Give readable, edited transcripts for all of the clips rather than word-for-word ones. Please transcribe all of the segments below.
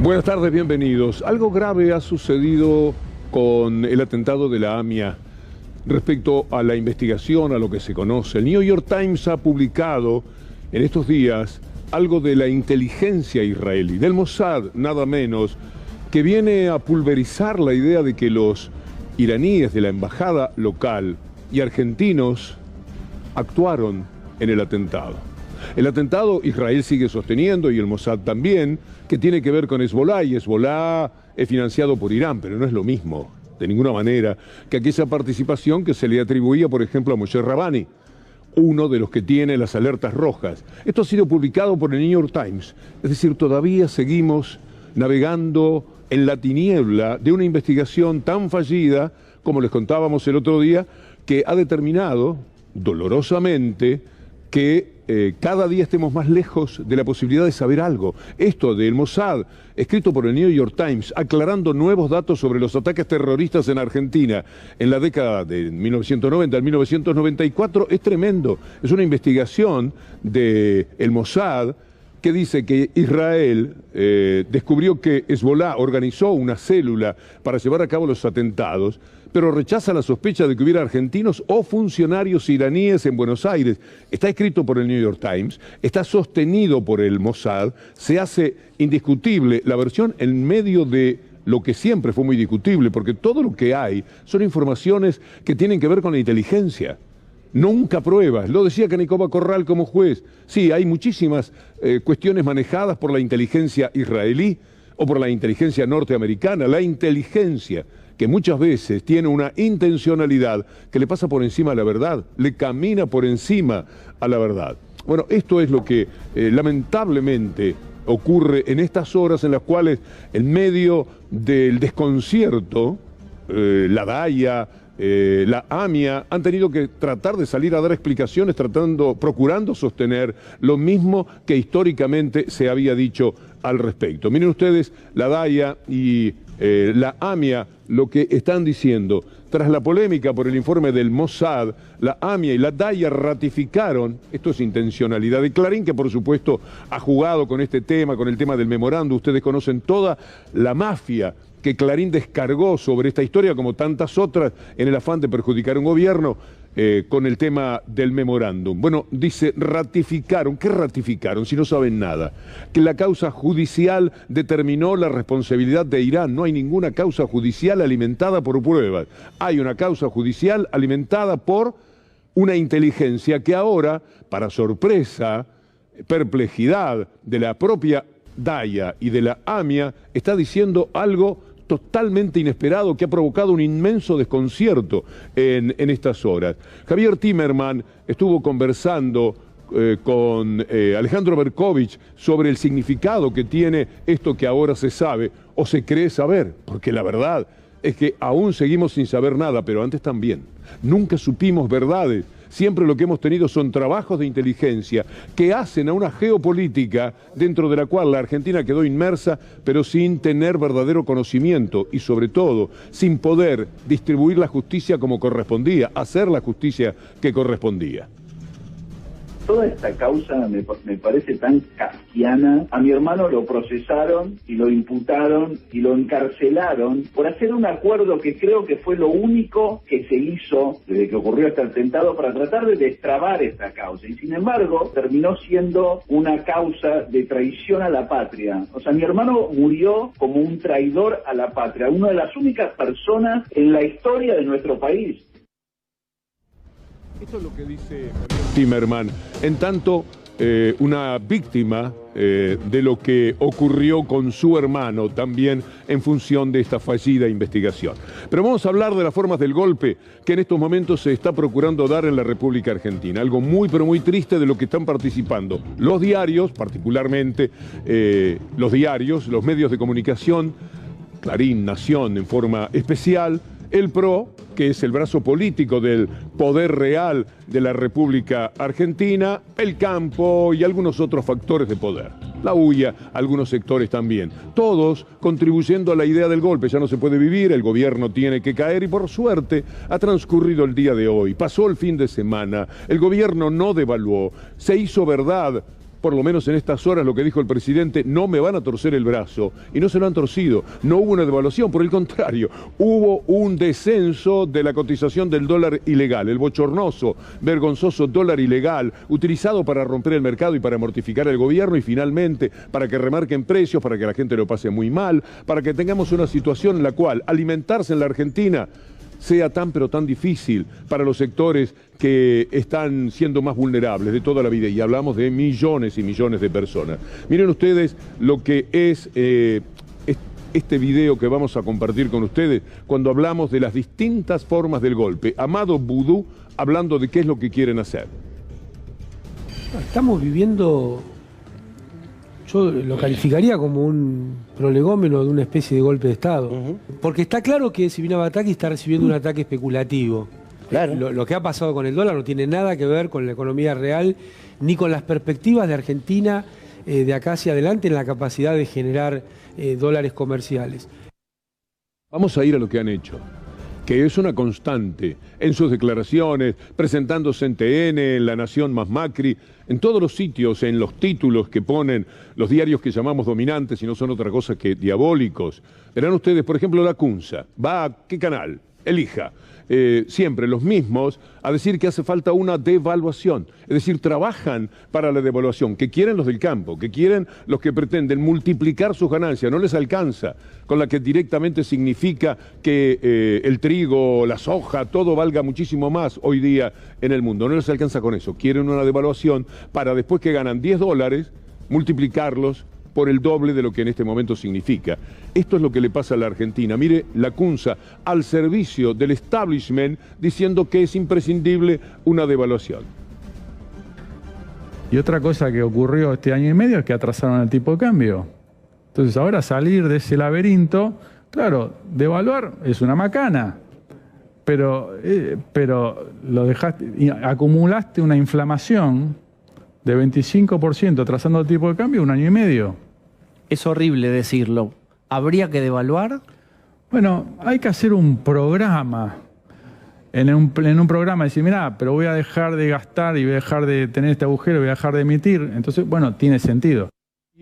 Buenas tardes, bienvenidos. Algo grave ha sucedido con el atentado de la AMIA respecto a la investigación, a lo que se conoce. El New York Times ha publicado en estos días algo de la inteligencia israelí, del Mossad, nada menos, que viene a pulverizar la idea de que los iraníes de la embajada local y argentinos actuaron en el atentado. El atentado Israel sigue sosteniendo, y el Mossad también, que tiene que ver con Hezbollah, y Hezbollah es financiado por Irán, pero no es lo mismo, de ninguna manera, que aquella participación que se le atribuía, por ejemplo, a Moshe Rabani, uno de los que tiene las alertas rojas. Esto ha sido publicado por el New York Times, es decir, todavía seguimos navegando en la tiniebla de una investigación tan fallida, como les contábamos el otro día, que ha determinado, dolorosamente, que cada día estemos más lejos de la posibilidad de saber algo. Esto del Mossad, escrito por el New York Times, aclarando nuevos datos sobre los ataques terroristas en Argentina en la década de 1990 al 1994, es tremendo. Es una investigación del Mossad que dice que Israel descubrió que Hezbollah organizó una célula para llevar a cabo los atentados, pero rechaza la sospecha de que hubiera argentinos o funcionarios iraníes en Buenos Aires. Está escrito por el New York Times, está sostenido por el Mossad, se hace indiscutible la versión en medio de lo que siempre fue muy discutible, porque todo lo que hay son informaciones que tienen que ver con la inteligencia. Nunca pruebas, lo decía Canicoba Corral como juez. Sí, hay muchísimas cuestiones manejadas por la inteligencia israelí o por la inteligencia norteamericana. La inteligencia, que muchas veces tiene una intencionalidad que le pasa por encima a la verdad, le camina por encima a la verdad. Bueno, esto es lo que lamentablemente ocurre en estas horas en las cuales, en medio del desconcierto, la DAIA, la AMIA han tenido que tratar de salir a dar explicaciones, procurando sostener lo mismo que históricamente se había dicho al respecto. Miren ustedes, la DAIA y la AMIA lo que están diciendo. Tras la polémica por el informe del Mossad, la AMIA y la DAIA ratificaron, esto es intencionalidad de Clarín, que por supuesto ha jugado con este tema, con el tema del memorando. Ustedes conocen toda la mafia que Clarín descargó sobre esta historia, como tantas otras, en el afán de perjudicar a un gobierno, con el tema del memorándum. Bueno, dice, ratificaron. ¿Qué ratificaron si no saben nada? Que la causa judicial determinó la responsabilidad de Irán. No hay ninguna causa judicial alimentada por pruebas. Hay una causa judicial alimentada por una inteligencia que ahora, para sorpresa, perplejidad de la propia DAIA y de la AMIA, está diciendo algo totalmente inesperado que ha provocado un inmenso desconcierto en estas horas. Javier Timerman estuvo conversando con Alejandro Berkovich sobre el significado que tiene esto que ahora se sabe o se cree saber, porque la verdad es que aún seguimos sin saber nada, pero antes también. Nunca supimos verdades. Siempre lo que hemos tenido son trabajos de inteligencia que hacen a una geopolítica dentro de la cual la Argentina quedó inmersa, pero sin tener verdadero conocimiento y sobre todo sin poder distribuir la justicia como correspondía, hacer la justicia que correspondía. Toda esta causa me parece tan kafkiana. A mi hermano lo procesaron y lo imputaron y lo encarcelaron por hacer un acuerdo que creo que fue lo único que se hizo desde que ocurrió este atentado para tratar de destrabar esta causa. Y sin embargo, terminó siendo una causa de traición a la patria. O sea, mi hermano murió como un traidor a la patria, una de las únicas personas en la historia de nuestro país. Esto es lo que dice Timerman, en tanto una víctima de lo que ocurrió con su hermano también en función de esta fallida investigación. Pero vamos a hablar de las formas del golpe que en estos momentos se está procurando dar en la República Argentina. Algo muy pero muy triste de lo que están participando los diarios, particularmente los medios de comunicación, Clarín, Nación en forma especial, el PRO, que es el brazo político del poder real de la República Argentina, el campo y algunos otros factores de poder. La UIA, algunos sectores también. Todos contribuyendo a la idea del golpe. Ya no se puede vivir, el gobierno tiene que caer y por suerte ha transcurrido el día de hoy. Pasó el fin de semana, el gobierno no devaluó, se hizo verdad por lo menos en estas horas, lo que dijo el presidente: no me van a torcer el brazo. Y no se lo han torcido. No hubo una devaluación, por el contrario, hubo un descenso de la cotización del dólar ilegal, el bochornoso, vergonzoso dólar ilegal, utilizado para romper el mercado y para mortificar al gobierno, y finalmente para que remarquen precios, para que la gente lo pase muy mal, para que tengamos una situación en la cual alimentarse en la Argentina sea tan pero tan difícil para los sectores que están siendo más vulnerables de toda la vida, y hablamos de millones y millones de personas. Miren ustedes lo que es este video que vamos a compartir con ustedes cuando hablamos de las distintas formas del golpe. Amado Vudú hablando de qué es lo que quieren hacer. Estamos viviendo, yo lo calificaría como un prolegómeno de una especie de golpe de Estado. Porque está claro que si viene Bataki está recibiendo un ataque especulativo. Claro. Lo que ha pasado con el dólar no tiene nada que ver con la economía real, ni con las perspectivas de Argentina de acá hacia adelante en la capacidad de generar dólares comerciales. Vamos a ir a lo que han hecho, que es una constante en sus declaraciones, presentándose en TN, en La Nación más Macri, en todos los sitios, en los títulos que ponen los diarios que llamamos dominantes y no son otra cosa que diabólicos. Verán ustedes, por ejemplo, la CUNSA. ¿Va a qué canal? Elija. Siempre los mismos a decir que hace falta una devaluación. Es decir, trabajan para la devaluación, que quieren los del campo, que quieren los que pretenden multiplicar sus ganancias. No les alcanza con la que directamente significa que el trigo, la soja, todo valga muchísimo más hoy día en el mundo. No les alcanza con eso. Quieren una devaluación para después que ganan $10, multiplicarlos por el doble de lo que en este momento significa. Esto es lo que le pasa a la Argentina. Mire, la CUNSA al servicio del establishment diciendo que es imprescindible una devaluación. Y otra cosa que ocurrió este año y medio es que atrasaron el tipo de cambio. Entonces ahora salir de ese laberinto, claro, devaluar es una macana, pero lo dejaste, acumulaste una inflación de 25% atrasando el tipo de cambio un año y medio. Es horrible decirlo. ¿Habría que devaluar? Bueno, hay que hacer un programa. En un programa decir, mirá, pero voy a dejar de gastar y voy a dejar de tener este agujero, voy a dejar de emitir. Entonces, bueno, tiene sentido.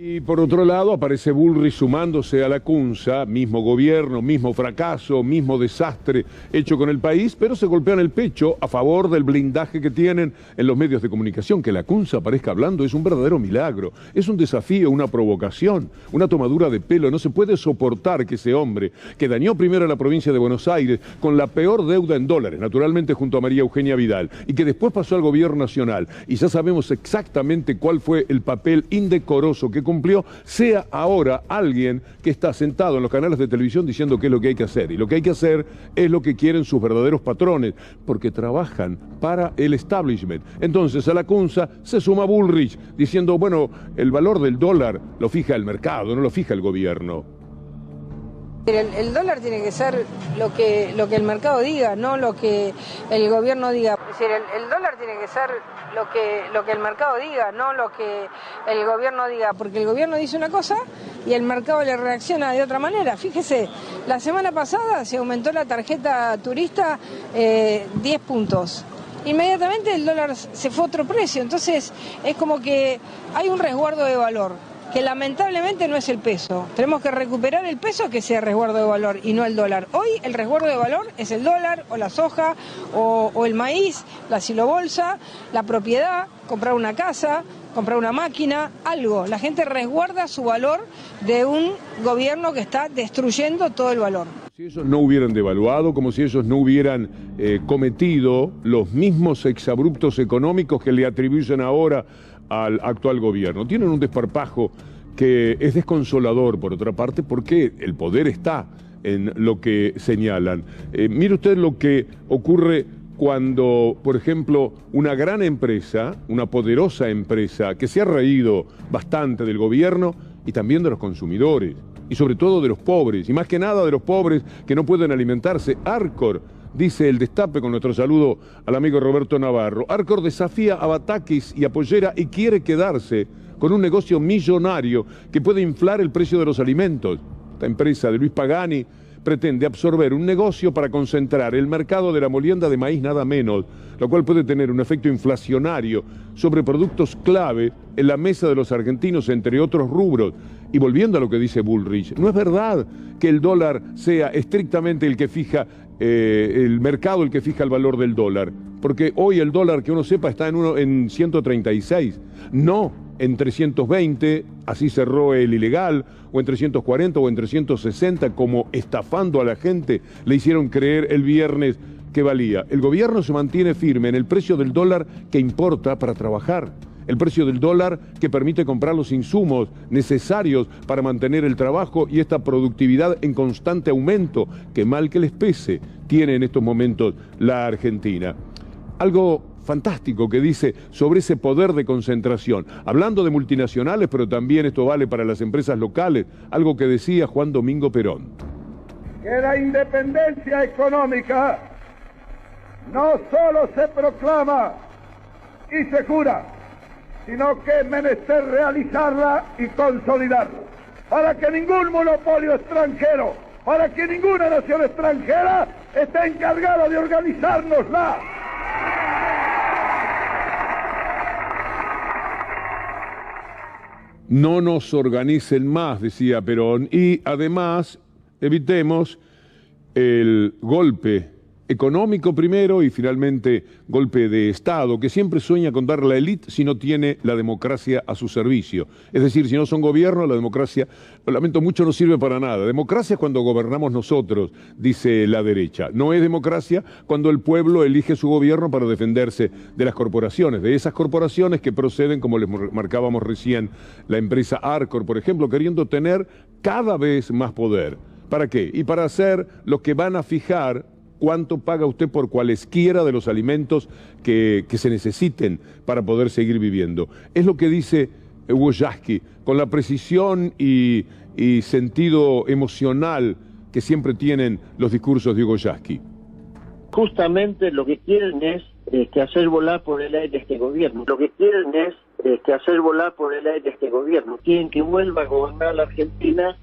Y por otro lado aparece Bullrich sumándose a la CUNSA, mismo gobierno, mismo fracaso, mismo desastre hecho con el país, pero se golpean el pecho a favor del blindaje que tienen en los medios de comunicación. Que la CUNSA aparezca hablando es un verdadero milagro, es un desafío, una provocación, una tomadura de pelo. No se puede soportar que ese hombre, que dañó primero a la provincia de Buenos Aires con la peor deuda en dólares, naturalmente junto a María Eugenia Vidal, y que después pasó al gobierno nacional, y ya sabemos exactamente cuál fue el papel indecoroso que cumplió, sea ahora alguien que está sentado en los canales de televisión diciendo qué es lo que hay que hacer. Y lo que hay que hacer es lo que quieren sus verdaderos patrones, porque trabajan para el establishment. Entonces a la CUNSA se suma Bullrich diciendo, bueno, el valor del dólar lo fija el mercado, no lo fija el gobierno. El dólar tiene que ser lo que el mercado diga, no lo que el gobierno diga. Es decir, el dólar tiene que ser lo que el mercado diga, no lo que el gobierno diga, porque el gobierno dice una cosa y el mercado le reacciona de otra manera. Fíjese, la semana pasada se aumentó la tarjeta turista 10 puntos. Inmediatamente el dólar se fue a otro precio, entonces es como que hay un resguardo de valor, que lamentablemente no es el peso. Tenemos que recuperar el peso, que sea resguardo de valor y no el dólar. Hoy el resguardo de valor es el dólar o la soja o el maíz, la silobolsa, la propiedad, comprar una casa, comprar una máquina, algo. La gente resguarda su valor de un gobierno que está destruyendo todo el valor. Si ellos no hubieran devaluado, como si ellos no hubieran cometido los mismos exabruptos económicos que le atribuyen ahora al actual gobierno. Tienen un desparpajo que es desconsolador, por otra parte, porque el poder está en lo que señalan. Mire usted lo que ocurre cuando, por ejemplo, una gran empresa, una poderosa empresa, que se ha reído bastante del gobierno y también de los consumidores, y sobre todo de los pobres, y más que nada de los pobres que no pueden alimentarse. Arcor, dice el Destape con nuestro saludo al amigo Roberto Navarro, Arcor desafía a Batakis y a Pollera y quiere quedarse con un negocio millonario que puede inflar el precio de los alimentos. Esta empresa de Luis Pagani pretende absorber un negocio para concentrar el mercado de la molienda de maíz nada menos, lo cual puede tener un efecto inflacionario sobre productos clave en la mesa de los argentinos, entre otros rubros. Y volviendo a lo que dice Bullrich, no es verdad que el dólar sea estrictamente el que fija el mercado, el que fija el valor del dólar, porque hoy el dólar, que uno sepa, está en 136, no en 320, así cerró el ilegal, o en 340 o en 360, como estafando a la gente le hicieron creer el viernes que valía. El gobierno se mantiene firme en el precio del dólar que importa para trabajar, el precio del dólar que permite comprar los insumos necesarios para mantener el trabajo y esta productividad en constante aumento, que mal que les pese, tiene en estos momentos la Argentina. Algo fantástico que dice sobre ese poder de concentración, hablando de multinacionales, pero también esto vale para las empresas locales, algo que decía Juan Domingo Perón. Que la independencia económica no solo se proclama y se jura, sino que es menester realizarla y consolidarla, para que ningún monopolio extranjero, para que ninguna nación extranjera esté encargada de organizárnosla. No nos organicen más, decía Perón, y además evitemos el golpe económico primero y finalmente golpe de Estado, que siempre sueña con dar la élite si no tiene la democracia a su servicio. Es decir, si no son gobierno, la democracia, lo lamento mucho, no sirve para nada. Democracia es cuando gobernamos nosotros, dice la derecha. No es democracia cuando el pueblo elige su gobierno para defenderse de las corporaciones, de esas corporaciones que proceden, como les marcábamos recién, la empresa Arcor, por ejemplo, queriendo tener cada vez más poder. ¿Para qué? Y para hacer lo que van a fijar cuánto paga usted por cualesquiera de los alimentos que se necesiten para poder seguir viviendo. Es lo que dice Wojcicki, con la precisión y sentido emocional que siempre tienen los discursos de Wojcicki. Justamente lo que quieren es hacer volar por el aire este gobierno. Lo que quieren es hacer volar por el aire este gobierno. Quieren que vuelva a gobernar la Argentina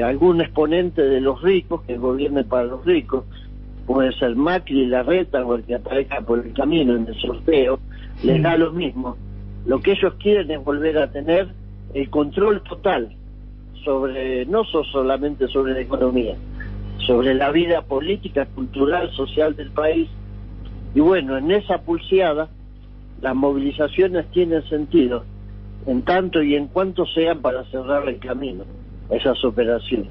algún exponente de los ricos, que gobierne para los ricos. Puede ser Macri, Larreta o el que aparezca por el camino en el sorteo, les da lo mismo. Lo que ellos quieren es volver a tener el control total sobre, no solamente sobre la economía, sobre la vida política, cultural, social del país. Y bueno, en esa pulseada las movilizaciones tienen sentido, en tanto y en cuanto sean para cerrar el camino a esas operaciones.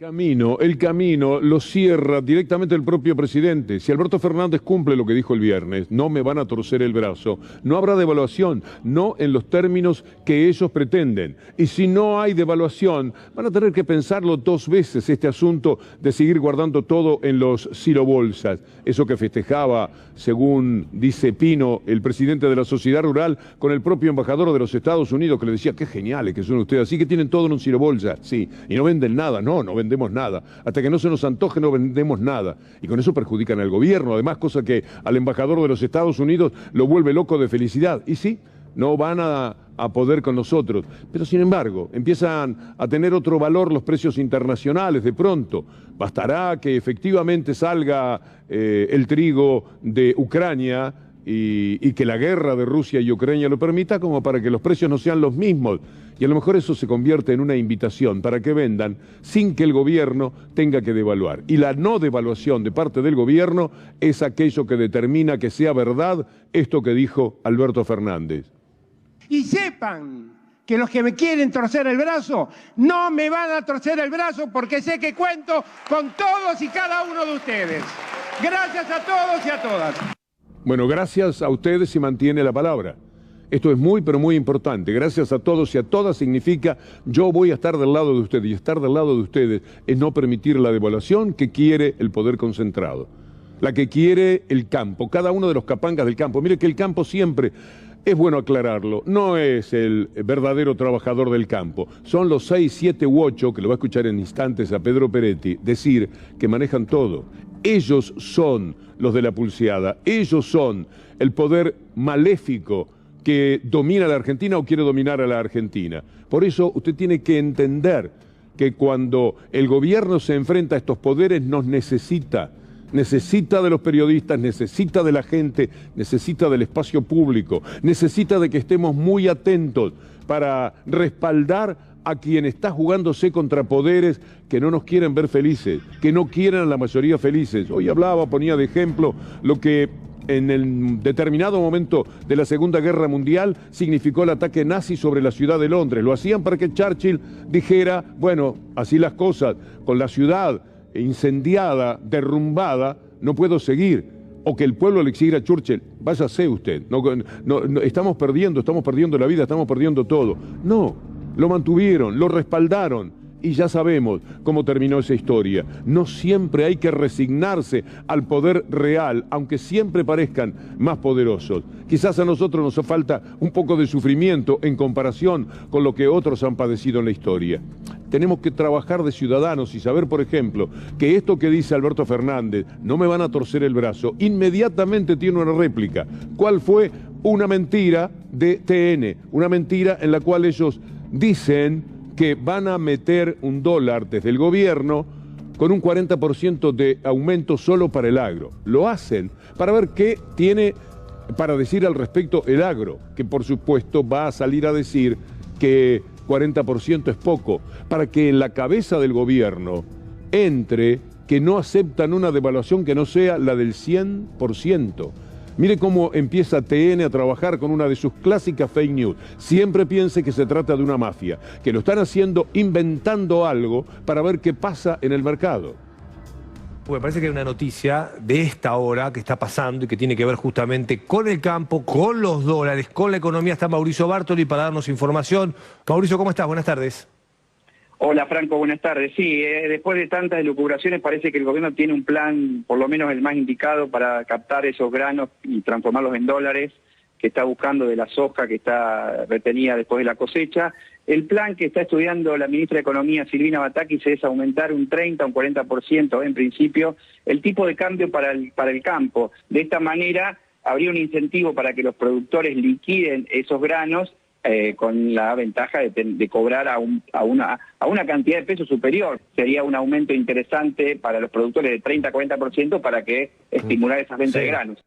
El camino lo cierra directamente el propio presidente. Si Alberto Fernández cumple lo que dijo el viernes, no me van a torcer el brazo, no habrá devaluación, no en los términos que ellos pretenden. Y si no hay devaluación, van a tener que pensarlo dos veces este asunto de seguir guardando todo en los silobolsas. Eso que festejaba, según dice Pino, el presidente de la Sociedad Rural, con el propio embajador de los Estados Unidos, que le decía, qué geniales que son ustedes, así que tienen todo en un silobolsa, sí, y no venden nada, no vendemos nada. Hasta que no se nos antoje no vendemos nada. Y con eso perjudican al gobierno, además, cosa que al embajador de los Estados Unidos lo vuelve loco de felicidad. Y sí, no van a poder con nosotros. Pero sin embargo, empiezan a tener otro valor los precios internacionales de pronto. Bastará que efectivamente salga el trigo de Ucrania y que la guerra de Rusia y Ucrania lo permita, como para que los precios no sean los mismos. Y a lo mejor eso se convierte en una invitación para que vendan sin que el gobierno tenga que devaluar. Y la no devaluación de parte del gobierno es aquello que determina que sea verdad esto que dijo Alberto Fernández. Y sepan que los que me quieren torcer el brazo, no me van a torcer el brazo, porque sé que cuento con todos y cada uno de ustedes. Gracias a todos y a todas. Bueno, gracias a ustedes se mantiene la palabra. Esto es muy, pero muy importante. Gracias a todos y a todas significa yo voy a estar del lado de ustedes. Y estar del lado de ustedes es no permitir la devaluación que quiere el poder concentrado. La que quiere el campo, cada uno de los capangas del campo. Mire que el campo siempre, es bueno aclararlo, no es el verdadero trabajador del campo. Son los 6, 7 u 8, que lo va a escuchar en instantes a Pedro Peretti, decir que manejan todo. Ellos son los de la pulseada, ellos son el poder maléfico que domina a la Argentina o quiere dominar a la Argentina. Por eso usted tiene que entender que cuando el gobierno se enfrenta a estos poderes nos necesita de los periodistas, necesita de la gente, necesita del espacio público, necesita de que estemos muy atentos para respaldar a quien está jugándose contra poderes que no nos quieren ver felices, que no quieren a la mayoría felices. Hoy ponía de ejemplo lo que en el determinado momento de la Segunda Guerra Mundial significó el ataque nazi sobre la ciudad de Londres. Lo hacían para que Churchill dijera, bueno, así las cosas, con la ciudad incendiada, derrumbada, no puedo seguir. O que el pueblo le exigiera a Churchill, váyase usted, no, estamos perdiendo la vida, estamos perdiendo todo. No, lo mantuvieron, lo respaldaron. Y ya sabemos cómo terminó esa historia. No siempre hay que resignarse al poder real, aunque siempre parezcan más poderosos. Quizás a nosotros nos falta un poco de sufrimiento en comparación con lo que otros han padecido en la historia. Tenemos que trabajar de ciudadanos y saber, por ejemplo, que esto que dice Alberto Fernández, no me van a torcer el brazo, inmediatamente tiene una réplica. ¿Cuál fue? Una mentira de TN, una mentira en la cual ellos dicen que van a meter un dólar desde el gobierno con un 40% de aumento solo para el agro. Lo hacen para ver qué tiene para decir al respecto el agro, que por supuesto va a salir a decir que 40% es poco, para que en la cabeza del gobierno entre que no aceptan una devaluación que no sea la del 100%. Mire cómo empieza TN a trabajar con una de sus clásicas fake news. Siempre piense que se trata de una mafia, que lo están haciendo inventando algo para ver qué pasa en el mercado. Porque parece que hay una noticia de esta hora que está pasando y que tiene que ver justamente con el campo, con los dólares, con la economía. Está Mauricio Bartoli para darnos información. Mauricio, ¿cómo estás? Buenas tardes. Hola Franco, buenas tardes. Sí, después de tantas elucubraciones parece que el gobierno tiene un plan, por lo menos el más indicado, para captar esos granos y transformarlos en dólares, que está buscando de la soja que está retenida después de la cosecha. El plan que está estudiando la ministra de Economía, Silvina Batakis, es aumentar un 30 o un 40% en principio el tipo de cambio para el campo. De esta manera habría un incentivo para que los productores liquiden esos granos con la ventaja de cobrar a una cantidad de pesos superior. Sería un aumento interesante para los productores de 30 a 40% para que estimular esas ventas de granos.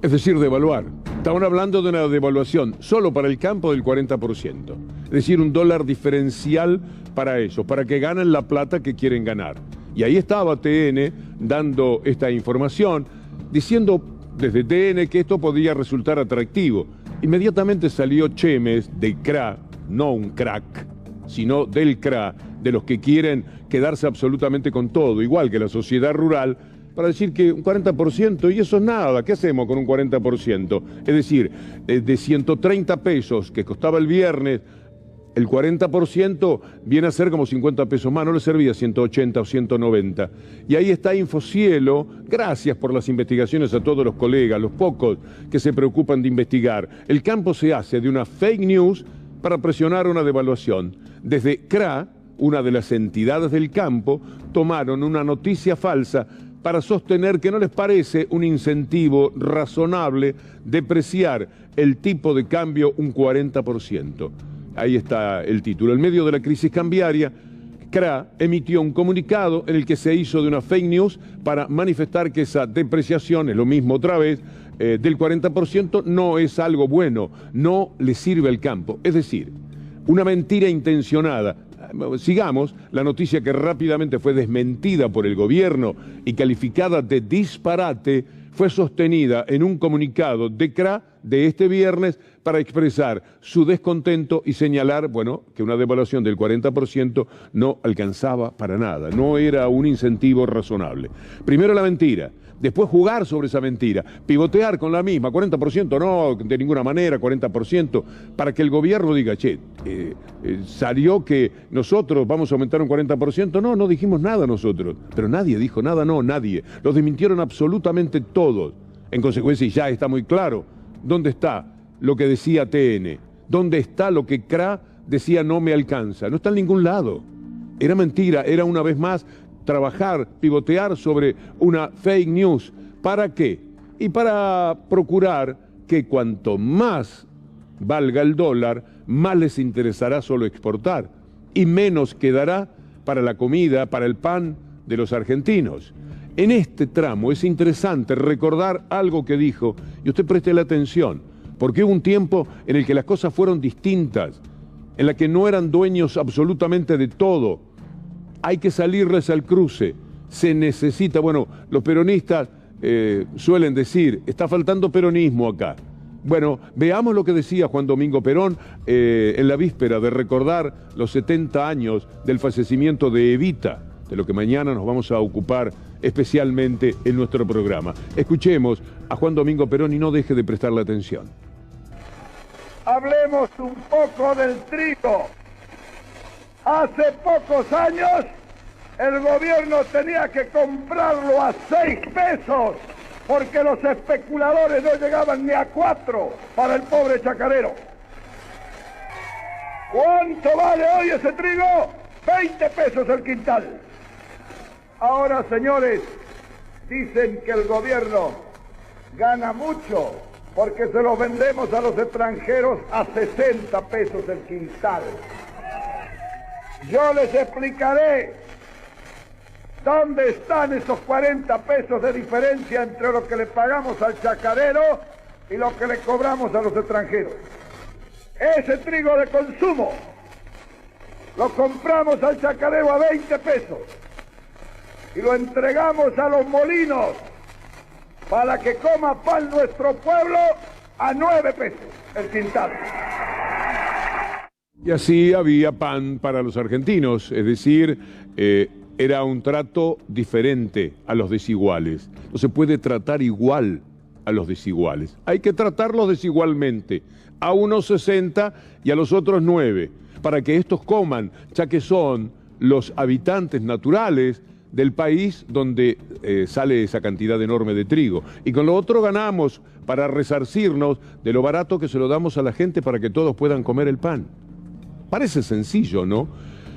Es decir, devaluar. Estamos hablando de una devaluación solo para el campo del 40%. Es decir, un dólar diferencial para ellos, para que ganen la plata que quieren ganar. Y ahí estaba TN dando esta información, diciendo desde TN que esto podía resultar atractivo. Inmediatamente salió Chemes de CRA, no un crack, sino del CRA, de los que quieren quedarse absolutamente con todo, igual que la sociedad rural, para decir que un 40%, y eso es nada, ¿qué hacemos con un 40%? Es decir, de 130 pesos que costaba el viernes, el 40% viene a ser como 50 pesos más, no le servía 180 o 190. Y ahí está Infocielo, gracias por las investigaciones a todos los colegas, los pocos que se preocupan de investigar. El campo se hace de una fake news para presionar una devaluación. Desde CRA, una de las entidades del campo, tomaron una noticia falsa para sostener que no les parece un incentivo razonable depreciar el tipo de cambio un 40%. Ahí está el título. En medio de la crisis cambiaria, CRA emitió un comunicado en el que se hizo de una fake news para manifestar que esa depreciación, es lo mismo otra vez, del 40% no es algo bueno, no le sirve al campo. Es decir, una mentira intencionada. Sigamos, la noticia que rápidamente fue desmentida por el gobierno y calificada de disparate fue sostenida en un comunicado de CRA de este viernes para expresar su descontento y señalar, bueno, que una devaluación del 40% no alcanzaba para nada, no era un incentivo razonable. Primero la mentira, después jugar sobre esa mentira, pivotear con la misma, 40% no, de ninguna manera, 40%, para que el gobierno diga, che, salió que nosotros vamos a aumentar un 40%, no dijimos nada nosotros, pero nadie dijo nada, no, nadie, los desmintieron absolutamente todos. En consecuencia, y ya está muy claro, ¿dónde está lo que decía TN? ¿Dónde está lo que CRA decía no me alcanza? No está en ningún lado. Era mentira, era una vez más trabajar, pivotear sobre una fake news. ¿Para qué? Y para procurar que cuanto más valga el dólar, más les interesará solo exportar. y menos quedará para la comida, para el pan de los argentinos. En este tramo es interesante recordar algo que dijo, y usted preste la atención, porque hubo un tiempo en el que las cosas fueron distintas, en la que no eran dueños absolutamente de todo. Hay que salirles al cruce, se necesita, bueno, los peronistas suelen decir, está faltando peronismo acá. Bueno, veamos lo que decía Juan Domingo Perón en la víspera de recordar los 70 años del fallecimiento de Evita, de lo que mañana nos vamos a ocupar especialmente en nuestro programa. Escuchemos a Juan Domingo Perón y no deje de prestarle atención. Hablemos un poco del trigo. Hace pocos años el gobierno tenía que comprarlo a 6 pesos porque los especuladores no llegaban ni a 4 para el pobre chacarero. ¿Cuánto vale hoy ese trigo? 20 pesos el quintal. Ahora, señores, dicen que el gobierno gana mucho porque se los vendemos a los extranjeros a 60 pesos el quintal. Yo les explicaré dónde están esos 40 pesos de diferencia entre lo que le pagamos al chacarero y lo que le cobramos a los extranjeros. Ese trigo de consumo lo compramos al chacarero a 20 pesos y lo entregamos a los molinos para que coma pan nuestro pueblo a 9 pesos el quintal. Y así había pan para los argentinos, es decir, era un trato diferente a los desiguales. No se puede tratar igual a los desiguales. Hay que tratarlos desigualmente, a unos 60 y a los otros 9, para que estos coman, ya que son los habitantes naturales del país donde sale esa cantidad enorme de trigo. Y con lo otro ganamos para resarcirnos de lo barato que se lo damos a la gente para que todos puedan comer el pan. Parece sencillo, ¿no?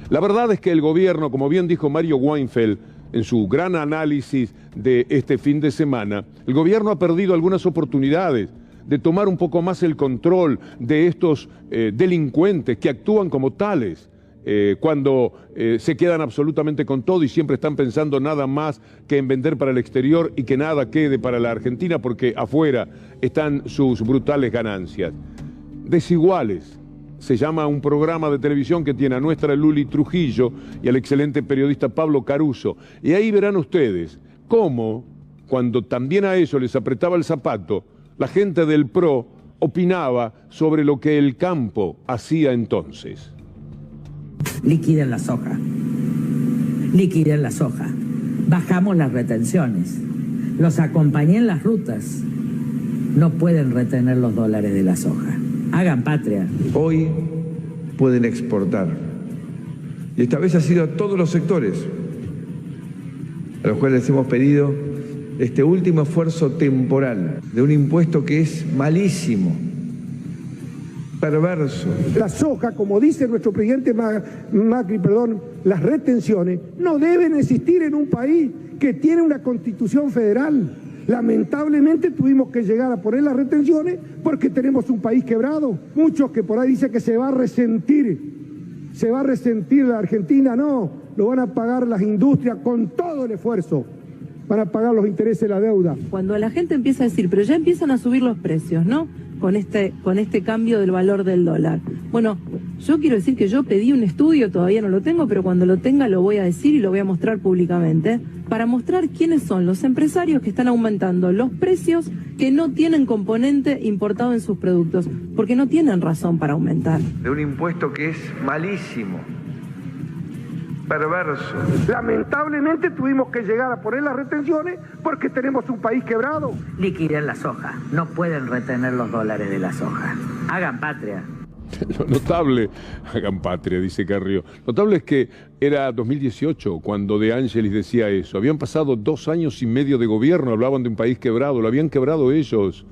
La verdad es que el gobierno, como bien dijo Mario Weinfeld en su gran análisis de este fin de semana, el gobierno ha perdido algunas oportunidades de tomar un poco más el control de estos delincuentes que actúan como tales. Cuando se quedan absolutamente con todo y siempre están pensando nada más que en vender para el exterior y que nada quede para la Argentina porque afuera están sus brutales ganancias. Desiguales. Se llama un programa de televisión que tiene a nuestra Luli Trujillo y al excelente periodista Pablo Caruso. Y ahí verán ustedes cómo, cuando también a eso les apretaba el zapato, la gente del PRO opinaba sobre lo que el campo hacía entonces. Liquiden la soja. Liquiden la soja. Bajamos las retenciones. Los acompañé en las rutas. No pueden retener los dólares de la soja. Hagan patria. Hoy pueden exportar. Y esta vez ha sido a todos los sectores, a los cuales les hemos pedido este último esfuerzo temporal de un impuesto que es malísimo, perverso. La soja, como dice nuestro presidente Macri, las retenciones no deben existir en un país que tiene una constitución federal. Lamentablemente tuvimos que llegar a poner las retenciones porque tenemos un país quebrado. Muchos que por ahí dicen que se va a resentir la Argentina, no, lo van a pagar las industrias con todo el esfuerzo. Van a pagar los intereses de la deuda. Cuando la gente empieza a decir, pero ya empiezan a subir los precios, ¿no? Con este cambio del valor del dólar. Bueno, yo quiero decir que yo pedí un estudio, todavía no lo tengo, pero cuando lo tenga lo voy a decir y lo voy a mostrar públicamente, para mostrar quiénes son los empresarios que están aumentando los precios que no tienen componente importado en sus productos, porque no tienen razón para aumentar. De un impuesto que es malísimo, perverso. Lamentablemente tuvimos que llegar a poner las retenciones porque tenemos un país quebrado. Liquiden la soja. No pueden retener los dólares de la soja. Hagan patria. Lo notable, hagan patria, dice Carrió. Notable es que era 2018 cuando De Angelis decía eso. Habían pasado 2 años y medio de gobierno, hablaban de un país quebrado, lo habían quebrado ellos.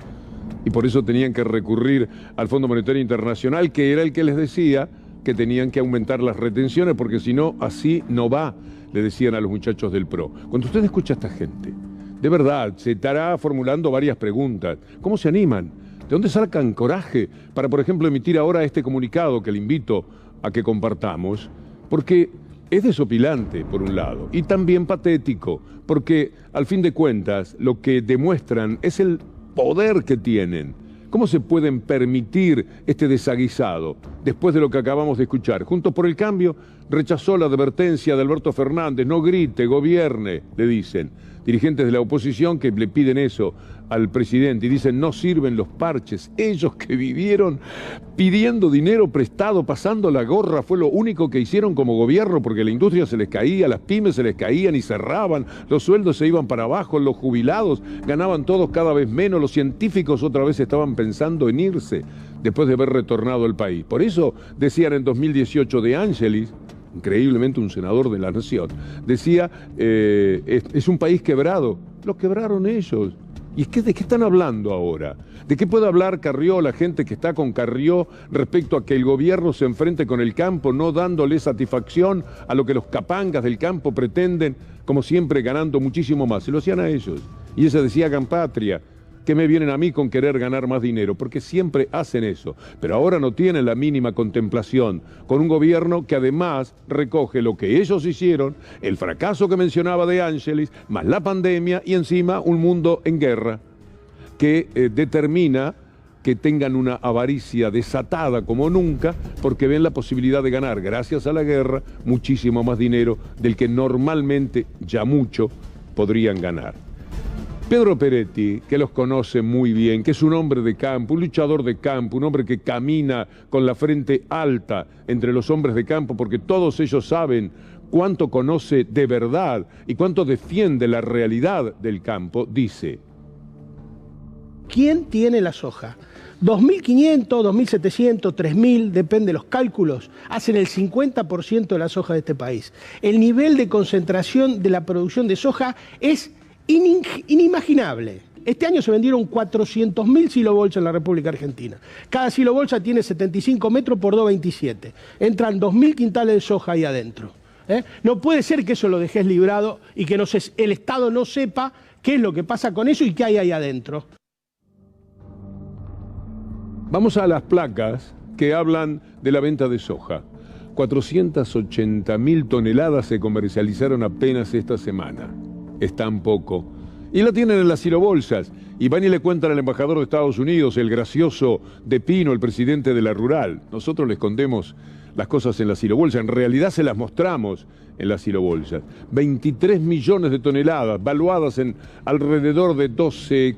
Y por eso tenían que recurrir al Fondo Monetario Internacional, que era el que les decía que tenían que aumentar las retenciones, porque si no, así no va, le decían a los muchachos del PRO. Cuando usted escucha a esta gente, de verdad, se estará formulando varias preguntas. ¿Cómo se animan? ¿De dónde sacan coraje para, por ejemplo, emitir ahora este comunicado que le invito a que compartamos? porque es desopilante, por un lado, y también patético, porque al fin de cuentas lo que demuestran es el poder que tienen. ¿Cómo se pueden permitir este desaguisado después de lo que acabamos de escuchar? Juntos por el Cambio rechazó la advertencia de Alberto Fernández, no grite, gobierne, le dicen. Dirigentes de la oposición que le piden eso al presidente y dicen no sirven los parches. Ellos que vivieron pidiendo dinero prestado, pasando la gorra, fue lo único que hicieron como gobierno, porque la industria se les caía, las pymes se les caían y cerraban, los sueldos se iban para abajo, los jubilados ganaban todos cada vez menos, los científicos otra vez estaban pensando en irse después de haber retornado al país. Por eso decían en 2018 de Ángelis, increíblemente un senador de la Nación, decía, es un país quebrado. Lo quebraron ellos. ¿Y de qué están hablando ahora? ¿De qué puede hablar Carrió, la gente que está con Carrió, respecto a que el gobierno se enfrente con el campo, no dándole satisfacción a lo que los capangas del campo pretenden, como siempre ganando muchísimo más? Se lo hacían a ellos. Y ella decía, hagan patria. ¿Qué me vienen a mí con querer ganar más dinero? Porque siempre hacen eso. Pero ahora no tienen la mínima contemplación con un gobierno que además recoge lo que ellos hicieron, el fracaso que mencionaba de Ángelis, más la pandemia y encima un mundo en guerra que determina que tengan una avaricia desatada como nunca porque ven la posibilidad de ganar, gracias a la guerra, muchísimo más dinero del que normalmente ya mucho podrían ganar. Pedro Peretti, que los conoce muy bien, que es un hombre de campo, un luchador de campo, un hombre que camina con la frente alta entre los hombres de campo, porque todos ellos saben cuánto conoce de verdad y cuánto defiende la realidad del campo, dice: ¿quién tiene la soja? 2.500, 2.700, 3.000, depende de los cálculos, hacen el 50% de la soja de este país. El nivel de concentración de la producción de soja es inimaginable. Este año se vendieron 400.000 silobolsas en la República Argentina. Cada silobolsa tiene 75 metros por 2,27. Entran 2.000 quintales de soja ahí adentro. No puede ser que eso lo dejes librado y que el Estado no sepa qué es lo que pasa con eso y qué hay ahí adentro. Vamos a las placas que hablan de la venta de soja. 480.000 toneladas se comercializaron apenas esta semana. Es tan poco. Y la tienen en las silobolsas. Y van y le cuentan al embajador de Estados Unidos, el gracioso de Pino, el presidente de la Rural. Nosotros le escondemos las cosas en las silobolsas. En realidad se las mostramos en las silobolsas. 23 millones de toneladas, valuadas en alrededor de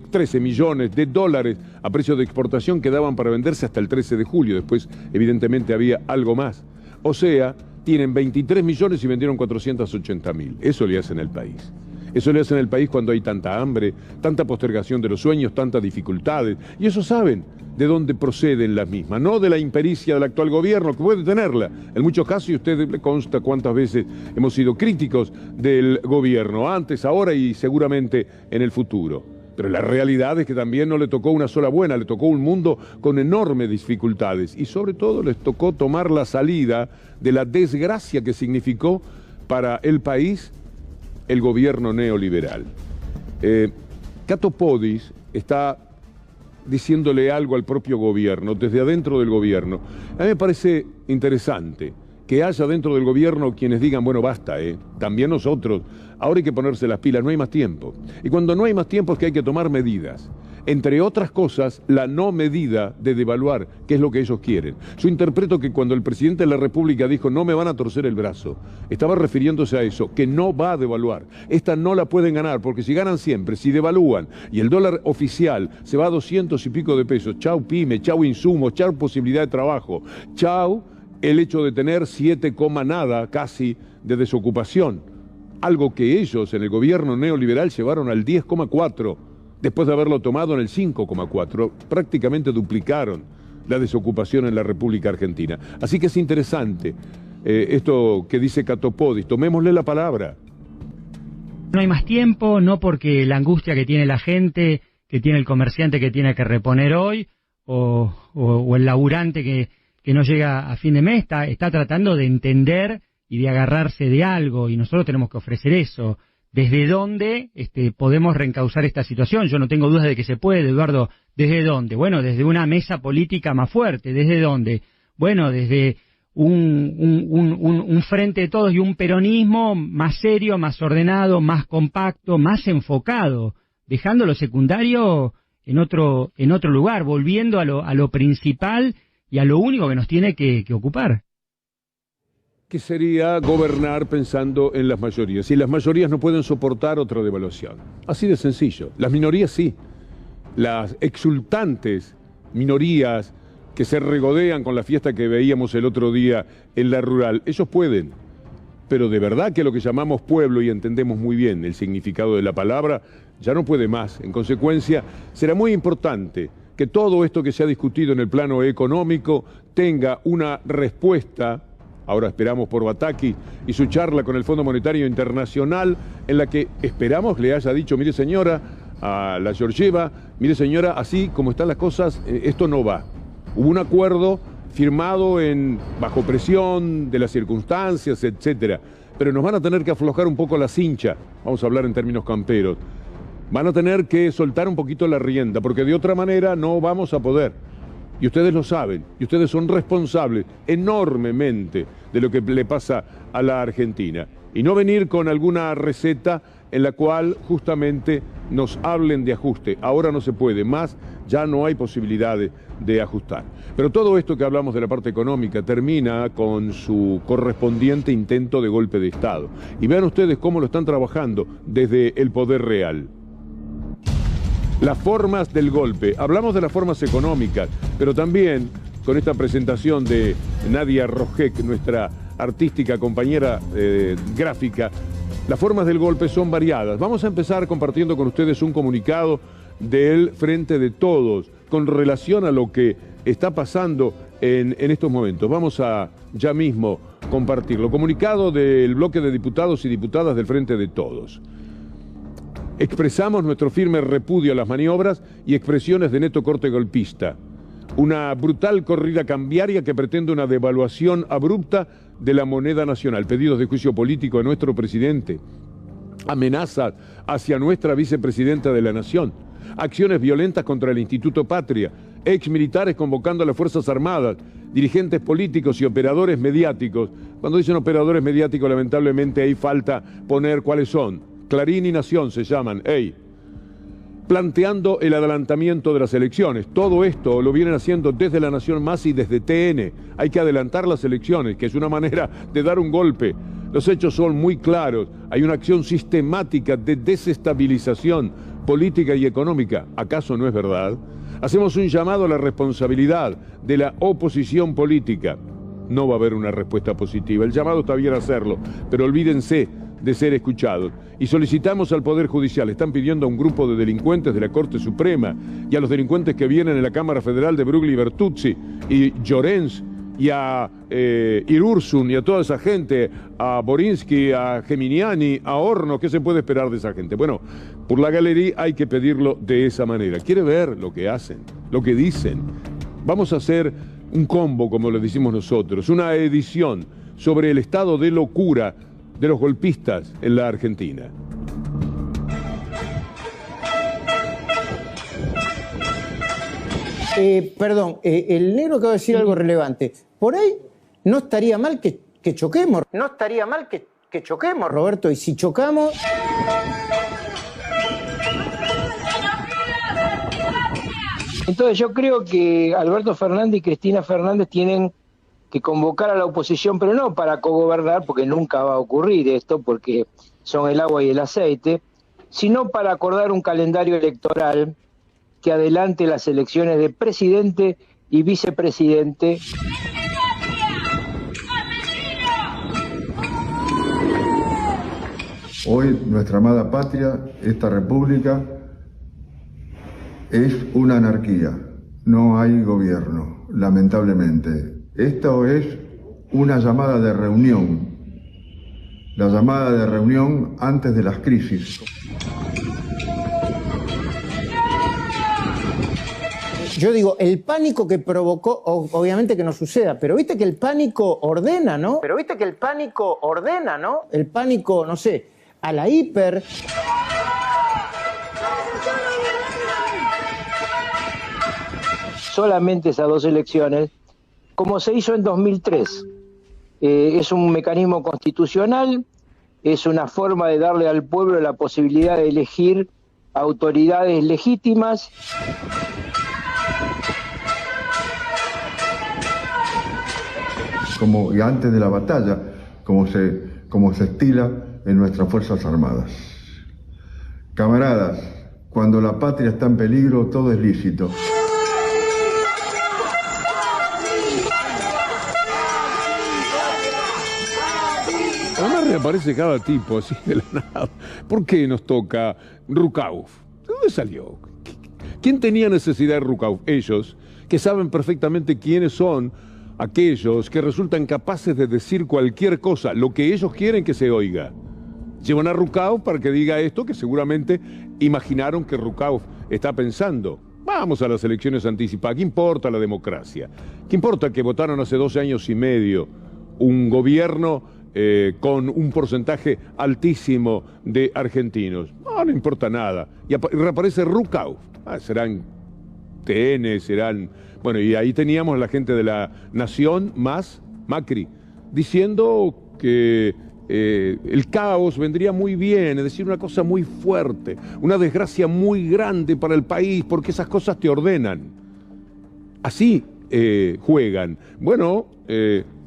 13 millones de dólares a precio de exportación, que daban para venderse hasta el 13 de julio. Después, evidentemente, había algo más. O sea, tienen 23 millones y vendieron 480.000. Eso le hacen al país. Eso le hacen al país cuando hay tanta hambre, tanta postergación de los sueños, tantas dificultades. Y eso saben de dónde proceden las mismas, no de la impericia del actual gobierno, que puede tenerla. En muchos casos, y a usted le consta cuántas veces hemos sido críticos del gobierno, antes, ahora y seguramente en el futuro. Pero la realidad es que también no le tocó una sola buena, le tocó un mundo con enormes dificultades. Y sobre todo les tocó tomar la salida de la desgracia que significó para el país el gobierno neoliberal. Cato Podis está diciéndole algo al propio gobierno, desde adentro del gobierno. A mí me parece interesante que haya dentro del gobierno quienes digan, bueno, basta, también nosotros, ahora hay que ponerse las pilas, no hay más tiempo. Y cuando no hay más tiempo es que hay que tomar medidas. Entre otras cosas, la no medida de devaluar, que es lo que ellos quieren. Yo interpreto que cuando el presidente de la República dijo no me van a torcer el brazo, estaba refiriéndose a eso, que no va a devaluar. Esta no la pueden ganar, porque si ganan siempre, si devalúan y el dólar oficial se va a 200 y pico de pesos, chau pyme, chau insumos, chau posibilidad de trabajo, chau el hecho de tener 7, nada casi de desocupación. Algo que ellos en el gobierno neoliberal llevaron al 10,4%. Después de haberlo tomado en el 5,4%, prácticamente duplicaron la desocupación en la República Argentina. Así que es interesante esto que dice Cato Podis, tomémosle la palabra. No hay más tiempo, no porque la angustia que tiene la gente, que tiene el comerciante que tiene que reponer hoy, o el laburante que no llega a fin de mes, está tratando de entender y de agarrarse de algo, y nosotros tenemos que ofrecer eso. ¿Desde dónde podemos reencauzar esta situación? Yo no tengo dudas de que se puede, Eduardo. ¿Desde dónde? Bueno, desde una mesa política más fuerte. ¿Desde dónde? Bueno, desde un frente de todos y un peronismo más serio, más ordenado, más compacto, más enfocado, dejando lo secundario en otro lugar, volviendo a lo principal y a lo único que nos tiene que ocupar. Que sería gobernar pensando en las mayorías. Y las mayorías no pueden soportar otra devaluación. Así de sencillo. Las minorías sí. Las exultantes minorías que se regodean con la fiesta que veíamos el otro día en la rural, ellos pueden. Pero de verdad que lo que llamamos pueblo, y entendemos muy bien el significado de la palabra, ya no puede más. En consecuencia, será muy importante que todo esto que se ha discutido en el plano económico tenga una respuesta. Ahora esperamos por Bataki y su charla con el Fondo Monetario Internacional, en la que esperamos le haya dicho, mire señora, a la Georgieva, mire señora, así como están las cosas, esto no va. Hubo un acuerdo firmado bajo presión de las circunstancias, etcétera, pero nos van a tener que aflojar un poco la cincha, vamos a hablar en términos camperos. Van a tener que soltar un poquito la rienda, porque de otra manera no vamos a poder. Y ustedes lo saben, y ustedes son responsables enormemente de lo que le pasa a la Argentina. Y no venir con alguna receta en la cual justamente nos hablen de ajuste. Ahora no se puede más, ya no hay posibilidades de ajustar. Pero todo esto que hablamos de la parte económica termina con su correspondiente intento de golpe de Estado. Y vean ustedes cómo lo están trabajando desde el poder real. Las formas del golpe. Hablamos de las formas económicas, pero también con esta presentación de Nadia Rojek, nuestra artística compañera gráfica, las formas del golpe son variadas. Vamos a empezar compartiendo con ustedes un comunicado del Frente de Todos con relación a lo que está pasando en estos momentos. Vamos a ya mismo compartirlo. Comunicado del bloque de diputados y diputadas del Frente de Todos. Expresamos nuestro firme repudio a las maniobras y expresiones de neto corte golpista. Una brutal corrida cambiaria que pretende una devaluación abrupta de la moneda nacional. Pedidos de juicio político a nuestro presidente. Amenazas hacia nuestra vicepresidenta de la Nación. Acciones violentas contra el Instituto Patria. Exmilitares convocando a las Fuerzas Armadas. Dirigentes políticos y operadores mediáticos. Cuando dicen operadores mediáticos, lamentablemente ahí falta poner cuáles son. Clarín y Nación se llaman, planteando el adelantamiento de las elecciones. Todo esto lo vienen haciendo desde La Nación Más y desde TN. Hay que adelantar las elecciones, que es una manera de dar un golpe. Los hechos son muy claros. Hay una acción sistemática de desestabilización política y económica. ¿Acaso no es verdad? Hacemos un llamado a la responsabilidad de la oposición política. No va a haber una respuesta positiva. El llamado está bien hacerlo, pero olvídense de ser escuchados. Y solicitamos al Poder Judicial, están pidiendo a un grupo de delincuentes de la Corte Suprema y a los delincuentes que vienen en la Cámara Federal de Brugli Bertuzzi y Llorens y a Irursun y a toda esa gente, a Borinsky, a Geminiani, a Horno, ¿qué se puede esperar de esa gente? Bueno, por la galería hay que pedirlo de esa manera. ¿Quiere ver lo que hacen, lo que dicen? Vamos a hacer un combo, como le decimos nosotros, una edición sobre el estado de locura de los golpistas en la Argentina. Perdón, el negro acaba de decir algo relevante. Por ahí no estaría mal que choquemos. No estaría mal que choquemos, Roberto. Y si chocamos... Entonces yo creo que Alberto Fernández y Cristina Fernández tienen que convocar a la oposición, pero no para cogobernar, porque nunca va a ocurrir esto, porque son el agua y el aceite, sino para acordar un calendario electoral que adelante las elecciones de presidente y vicepresidente. Hoy nuestra amada patria, esta república, es una anarquía. No hay gobierno, lamentablemente. Esto es una llamada de reunión, la llamada de reunión antes de las crisis. Yo digo, el pánico que provocó, obviamente que no suceda, pero viste que el pánico ordena, ¿no? El pánico, no sé, a la hiper... Solamente esas dos elecciones, como se hizo en 2003, es un mecanismo constitucional, es una forma de darle al pueblo la posibilidad de elegir autoridades legítimas. Como antes de la batalla, como se estila en nuestras Fuerzas Armadas. Camaradas, cuando la patria está en peligro, todo es lícito. Además reaparece cada tipo así de la nada. ¿Por qué nos toca Rukauf? ¿De dónde salió? ¿Quién tenía necesidad de Rukauf? Ellos, que saben perfectamente quiénes son aquellos que resultan capaces de decir cualquier cosa, lo que ellos quieren que se oiga. Llevan a Rukauf para que diga esto que seguramente imaginaron que Rukauf está pensando. Vamos a las elecciones anticipadas. ¿Qué importa la democracia? ¿Qué importa que votaron hace 12 años y medio un gobierno con un porcentaje altísimo de argentinos? No importa nada. Y reaparece Rukauf. Serán TN, serán... Bueno, y ahí teníamos a la gente de la Nación más Macri, diciendo que el caos vendría muy bien, es decir, una cosa muy fuerte, una desgracia muy grande para el país, porque esas cosas te ordenan. Así juegan. Bueno,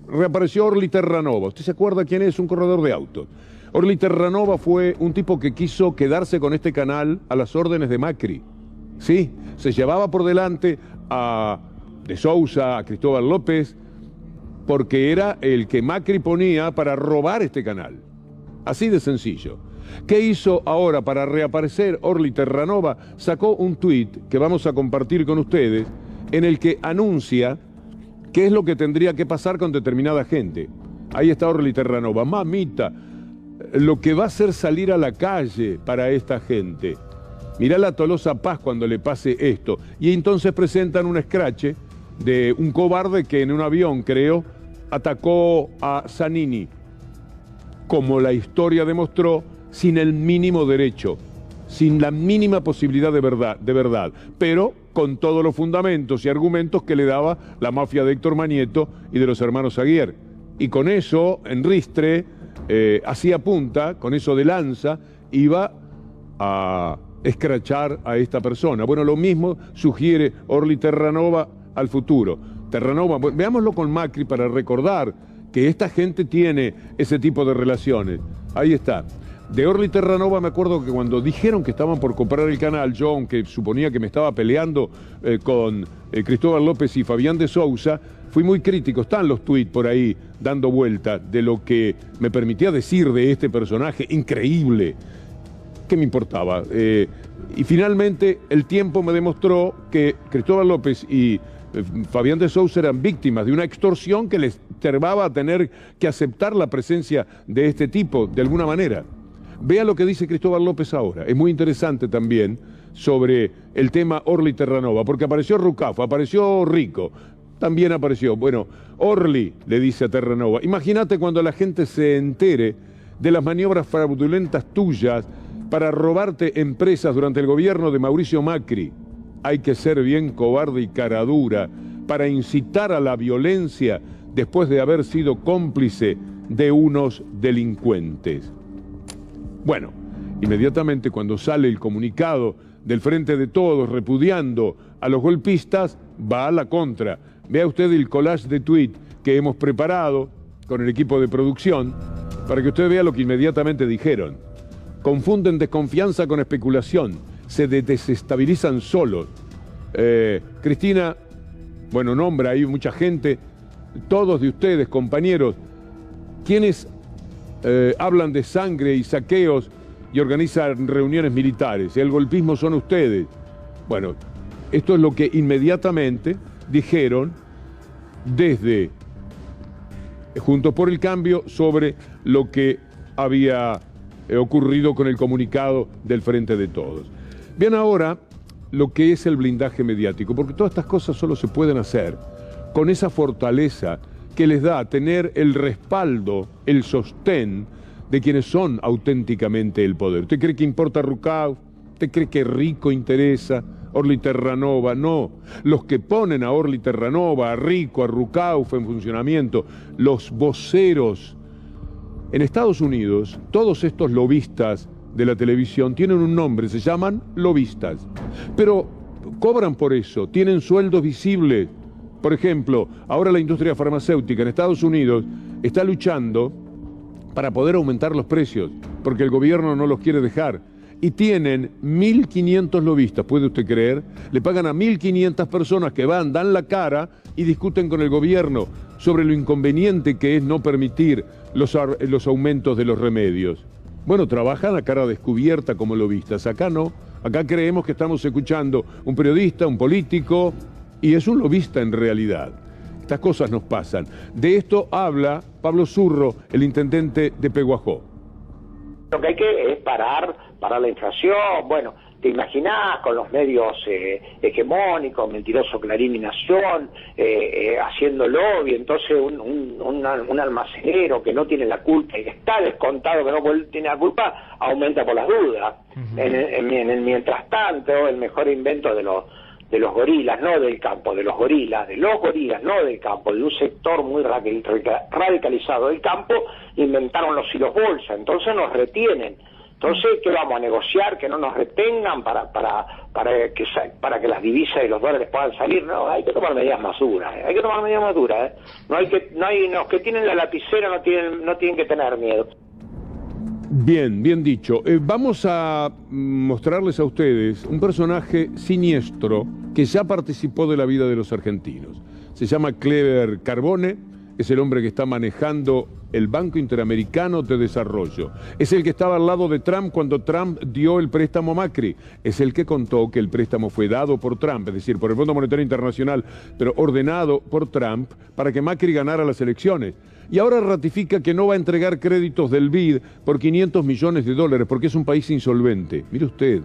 reapareció Orly Terranova. ¿Usted se acuerda quién es? Un corredor de autos. Orly Terranova fue un tipo que quiso quedarse con este canal a las órdenes de Macri. Sí, se llevaba por delante a de Sousa, a Cristóbal López, porque era el que Macri ponía para robar este canal. Así de sencillo. ¿Qué hizo ahora para reaparecer Orly Terranova? Sacó un tuit que vamos a compartir con ustedes, en el que anuncia qué es lo que tendría que pasar con determinada gente. Ahí está Orly Terranova. Mamita, lo que va a hacer salir a la calle para esta gente. Mirá la Tolosa Paz cuando le pase esto. Y entonces presentan un escrache de un cobarde que en un avión, creo, atacó a Zanini. Como la historia demostró, sin el mínimo derecho, sin la mínima posibilidad de verdad, pero con todos los fundamentos y argumentos que le daba la mafia de Héctor Manieto y de los hermanos Aguirre. Y con eso, en ristre, hacía punta, con eso de lanza, iba a escrachar a esta persona. Bueno, lo mismo sugiere Orly Terranova al futuro. Terranova, veámoslo con Macri para recordar que esta gente tiene ese tipo de relaciones. Ahí está. De Orly Terranova me acuerdo que cuando dijeron que estaban por comprar el canal, yo, aunque suponía que me estaba peleando con Cristóbal López y Fabián de Sousa, fui muy crítico. Están los tuits por ahí dando vuelta de lo que me permitía decir de este personaje increíble. ¿Qué me importaba? Y finalmente el tiempo me demostró que Cristóbal López y Fabián de Sousa eran víctimas de una extorsión que les llevaba a tener que aceptar la presencia de este tipo de alguna manera. Vea lo que dice Cristóbal López ahora. Es muy interesante también sobre el tema Orly Terranova, porque apareció Rukauf, apareció Rico, también apareció. Bueno, Orly le dice a Terranova, imagínate cuando la gente se entere de las maniobras fraudulentas tuyas para robarte empresas durante el gobierno de Mauricio Macri. Hay que ser bien cobarde y caradura para incitar a la violencia después de haber sido cómplice de unos delincuentes. Bueno, inmediatamente cuando sale el comunicado del Frente de Todos repudiando a los golpistas, va a la contra. Vea usted el collage de tweet que hemos preparado con el equipo de producción para que usted vea lo que inmediatamente dijeron. Confunden desconfianza con especulación, se desestabilizan solos. Cristina, bueno, nombra ahí mucha gente, todos de ustedes, compañeros, quienes hablan de sangre y saqueos y organizan reuniones militares. El golpismo son ustedes. Bueno, esto es lo que inmediatamente dijeron desde Juntos por el Cambio sobre lo que había ocurrido con el comunicado del Frente de Todos. Bien, ahora lo que es el blindaje mediático, porque todas estas cosas solo se pueden hacer con esa fortaleza que les da tener el respaldo, el sostén de quienes son auténticamente el poder. ¿Usted cree que importa Rukauf? ¿Usted cree que Rico interesa? Orly Terranova, no. Los que ponen a Orly Terranova, a Rico, a Rucauf en funcionamiento, los voceros. En Estados Unidos, todos estos lobistas de la televisión tienen un nombre, se llaman lobistas. Pero cobran por eso, tienen sueldos visibles. Por ejemplo, ahora la industria farmacéutica en Estados Unidos está luchando para poder aumentar los precios, porque el gobierno no los quiere dejar. Y tienen 1.500 lobistas, ¿puede usted creer? Le pagan a 1.500 personas que van, dan la cara y discuten con el gobierno sobre lo inconveniente que es no permitir los aumentos de los remedios. Bueno, trabajan a cara descubierta como lobistas. Acá no. Acá creemos que estamos escuchando un periodista, un político, y es un lobista en realidad. Estas cosas nos pasan. De esto habla Pablo Zurro, el intendente de Peguajó. Lo que hay que es parar la inflación. Bueno, te imaginás con los medios hegemónicos, Mentiroso, Clarín y Nación, haciendo lobby. Entonces un almacenero que no tiene la culpa y está descontado que no tiene la culpa, aumenta por las dudas. Mientras tanto, el mejor invento de los gorilas, no del campo, de los gorilas, no del campo, de un sector muy radicalizado del campo, inventaron los hilos bolsa. Entonces nos retienen. Entonces, ¿qué vamos a negociar? Que no nos retengan para que las divisas y los dólares puedan salir. No, hay que tomar medidas más duras. Los que tienen la lapicera no tienen que tener miedo. Bien, bien dicho. Vamos a mostrarles a ustedes un personaje siniestro que ya participó de la vida de los argentinos. Se llama Kleber Carbone, es el hombre que está manejando el Banco Interamericano de Desarrollo. Es el que estaba al lado de Trump cuando Trump dio el préstamo a Macri. Es el que contó que el préstamo fue dado por Trump, es decir, por el Fondo Monetario Internacional, pero ordenado por Trump para que Macri ganara las elecciones. Y ahora ratifica que no va a entregar créditos del BID por 500 millones de dólares porque es un país insolvente. Mire usted,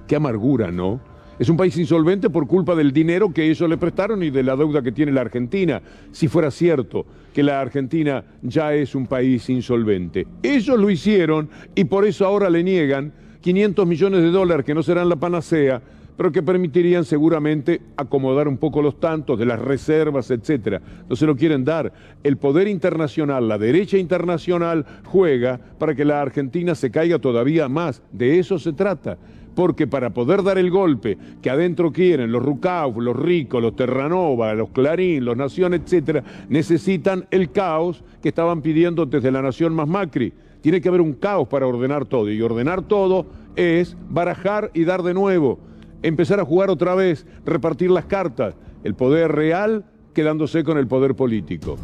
qué amargura, ¿no? Es un país insolvente por culpa del dinero que ellos le prestaron y de la deuda que tiene la Argentina. Si fuera cierto que la Argentina ya es un país insolvente. Ellos lo hicieron y por eso ahora le niegan 500 millones de dólares que no serán la panacea, pero que permitirían seguramente acomodar un poco los tantos de las reservas, etcétera. No se lo quieren dar. El poder internacional, la derecha internacional, juega para que la Argentina se caiga todavía más. De eso se trata. Porque para poder dar el golpe que adentro quieren los Rucauf, los Ricos, los Terranova, los Clarín, los Nación, etcétera, necesitan el caos que estaban pidiendo desde la Nación más Macri. Tiene que haber un caos para ordenar todo. Y ordenar todo es barajar y dar de nuevo. Empezar a jugar otra vez, repartir las cartas, el poder real quedándose con el poder político.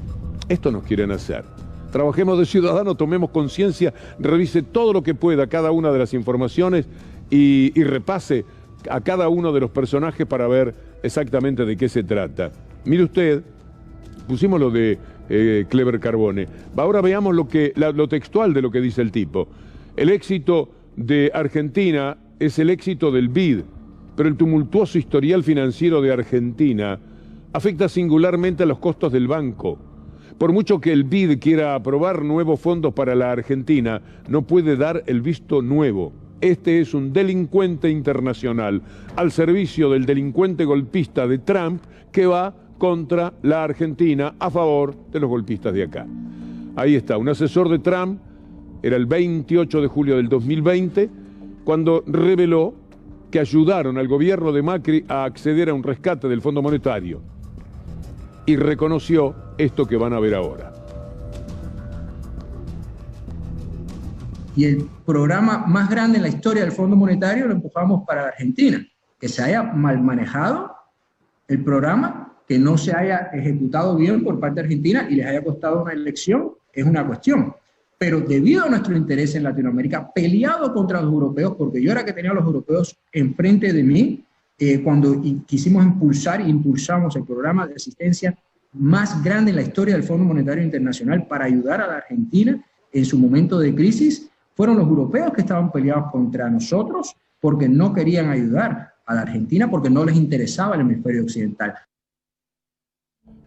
Esto nos quieren hacer. Trabajemos de ciudadanos, tomemos conciencia, revise todo lo que pueda cada una de las informaciones y repase a cada uno de los personajes para ver exactamente de qué se trata. Mire usted, pusimos lo de Kleber Carbone. Ahora veamos lo textual de lo que dice el tipo. El éxito de Argentina es el éxito del BID. Pero el tumultuoso historial financiero de Argentina afecta singularmente a los costos del banco. Por mucho que el BID quiera aprobar nuevos fondos para la Argentina, no puede dar el visto nuevo. Este es un delincuente internacional al servicio del delincuente golpista de Trump que va contra la Argentina a favor de los golpistas de acá. Ahí está, un asesor de Trump, era el 28 de julio del 2020, cuando reveló que ayudaron al gobierno de Macri a acceder a un rescate del Fondo Monetario. Y reconoció esto que van a ver ahora. Y el programa más grande en la historia del Fondo Monetario lo empujamos para la Argentina. Que se haya mal manejado el programa, que no se haya ejecutado bien por parte de Argentina y les haya costado una elección, es una cuestión. Pero debido a nuestro interés en Latinoamérica, peleado contra los europeos, porque yo era que tenía a los europeos enfrente de mí, cuando quisimos impulsamos el programa de asistencia más grande en la historia del Fondo Monetario Internacional para ayudar a la Argentina en su momento de crisis, fueron los europeos que estaban peleados contra nosotros porque no querían ayudar a la Argentina, porque no les interesaba el hemisferio occidental.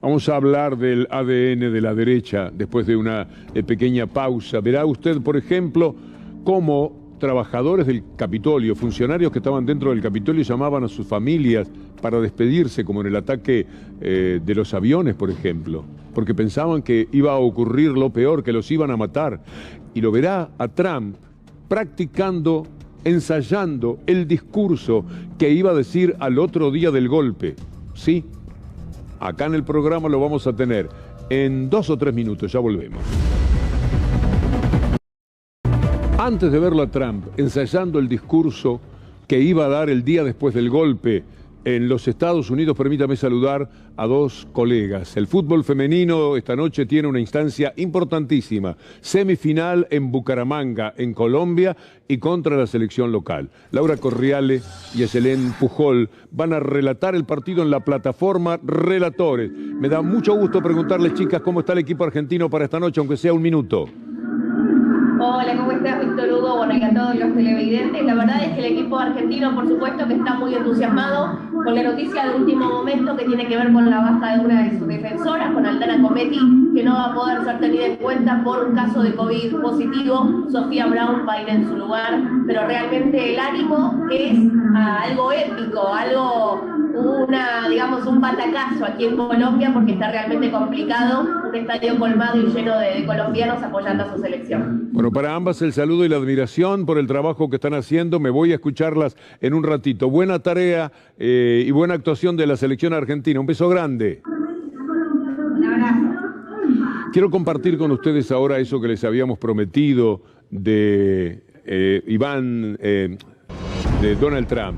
Vamos a hablar del ADN de la derecha después de una pequeña pausa. Verá usted, por ejemplo, cómo trabajadores del Capitolio, funcionarios que estaban dentro del Capitolio, llamaban a sus familias para despedirse, como en el ataque de los aviones, por ejemplo, porque pensaban que iba a ocurrir lo peor, que los iban a matar. Y lo verá a Trump practicando, ensayando el discurso que iba a decir al otro día del golpe. Sí, acá en el programa lo vamos a tener en 2 o 3 minutos, ya volvemos. Antes de verlo a Trump ensayando el discurso que iba a dar el día después del golpe en los Estados Unidos, permítame saludar a 2 colegas. El fútbol femenino esta noche tiene una instancia importantísima, semifinal en Bucaramanga, en Colombia, y contra la selección local. Laura Corriale y Eselén Pujol van a relatar el partido en la plataforma Relatores. Me da mucho gusto preguntarles, chicas, cómo está el equipo argentino para esta noche, aunque sea un minuto. Hola, ¿cómo estás, Víctor Hugo? Bueno, y a todos los televidentes. La verdad es que el equipo argentino, por supuesto, que está muy entusiasmado con la noticia de último momento que tiene que ver con la baja de una de sus defensoras, con Aldana Cometti, que no va a poder ser tenida en cuenta por un caso de COVID positivo. Sofía Brown va a ir en su lugar, pero realmente el ánimo es algo épico, digamos, un batacazo aquí en Colombia, porque está realmente complicado, un estadio colmado y lleno de colombianos apoyando a su selección. Bueno, para ambas el saludo y la admiración por el trabajo que están haciendo. Me voy a escucharlas en un ratito. Buena tarea y buena actuación de la selección argentina. Un beso grande. Un abrazo. Quiero compartir con ustedes ahora eso que les habíamos prometido de Donald Trump.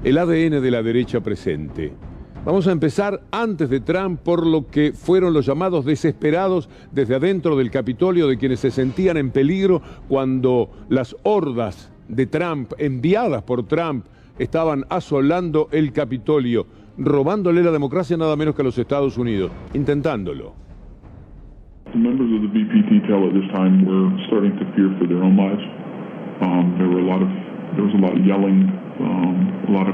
El ADN de la derecha presente. Vamos a empezar antes de Trump por lo que fueron los llamados desesperados desde adentro del Capitolio, de quienes se sentían en peligro cuando las hordas de Trump, enviadas por Trump, estaban asolando el Capitolio, robándole la democracia nada menos que a los Estados Unidos, intentándolo. The members of the VP detail at this time were starting to fear for their own lives. There was a lot of yelling, a lot